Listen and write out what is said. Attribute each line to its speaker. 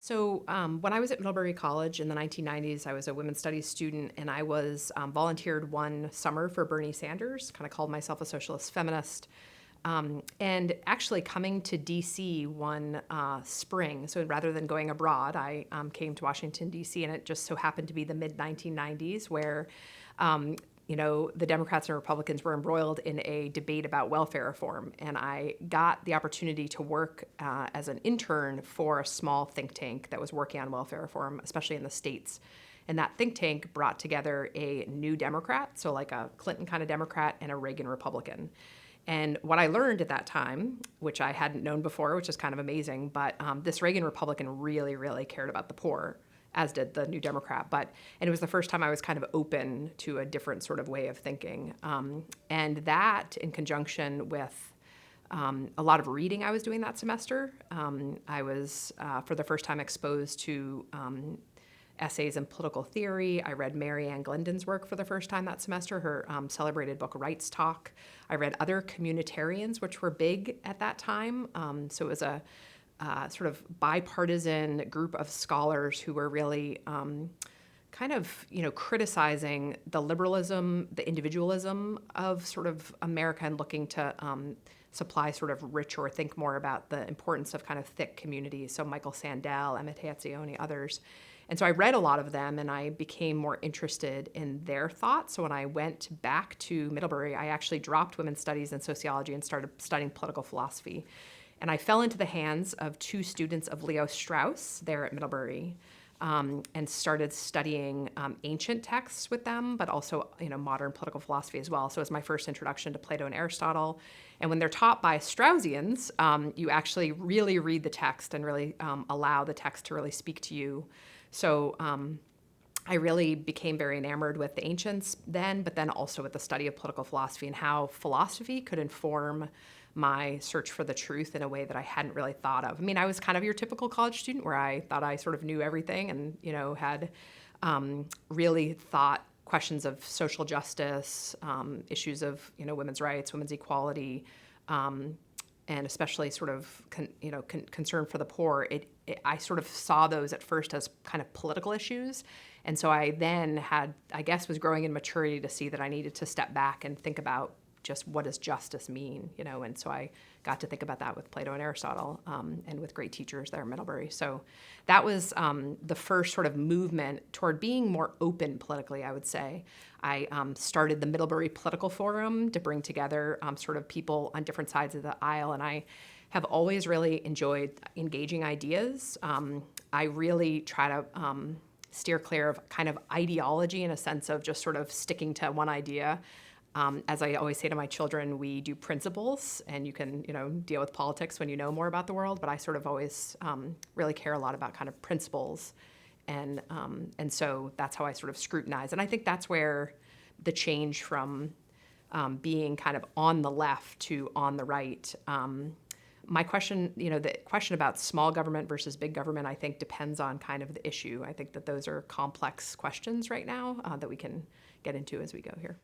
Speaker 1: So when I was at Middlebury College in the 1990s, I was a women's studies student, and I was volunteered one summer for Bernie Sanders, kind of called myself a socialist feminist. And actually coming to DC one spring, so rather than going abroad, I came to Washington, DC, and it just so happened to be the mid 1990s where um, the Democrats and Republicans were embroiled in a debate about welfare reform. And I got the opportunity to work as an intern for a small think tank that was working on welfare reform, especially in the States. And that think tank brought together a new Democrat, so like a Clinton kind of Democrat and a Reagan Republican. And what I learned at that time, which I hadn't known before, which is kind of amazing, but this Reagan Republican really, really cared about the poor, as did the New Democrat. And it was the first time I was kind of open to a different sort of way of thinking. And that, in conjunction with a lot of reading I was doing that semester, I was, for the first time, exposed to essays in political theory. I read Mary Ann Glendon's work for the first time that semester, her celebrated book, Rights Talk. I read other communitarians, which were big at that time. So it was a sort of bipartisan group of scholars who were really kind of, criticizing the liberalism, the individualism of sort of America and looking to supply sort of rich or think more about the importance of kind of thick communities. So Michael Sandel, Emma Tazioni, others. And so I read a lot of them, and I became more interested in their thoughts. So when I went back to Middlebury, I actually dropped women's studies and sociology and started studying political philosophy. And I fell into the hands of two students of Leo Strauss there at Middlebury, and started studying ancient texts with them, but also modern political philosophy as well. So it was my first introduction to Plato and Aristotle. And when they're taught by Straussians, you actually really read the text and really allow the text to really speak to you. So I really became very enamored with the ancients then, but then also with the study of political philosophy and how philosophy could inform my search for the truth in a way that I hadn't really thought of. I mean, I was kind of your typical college student where I thought I sort of knew everything and, had really thought questions of social justice, issues of, women's rights, women's equality, and especially sort of, concern for the poor. I sort of saw those at first as kind of political issues. And so I then was growing in maturity to see that I needed to step back and think about just what does justice mean, and so I got to think about that with Plato and Aristotle, and with great teachers there at Middlebury. So that was the first sort of movement toward being more open politically, I would say. I started the Middlebury Political Forum to bring together sort of people on different sides of the aisle, and I have always really enjoyed engaging ideas. I really try to steer clear of kind of ideology in a sense of just sort of sticking to one idea. As I always say to my children, we do principles, and you can, deal with politics when you know more about the world. But I sort of always really care a lot about kind of principles, and so that's how I sort of scrutinize. And I think that's where the change from being kind of on the left to on the right. My question, the question about small government versus big government, I think depends on kind of the issue. I think that those are complex questions right now that we can get into as we go here.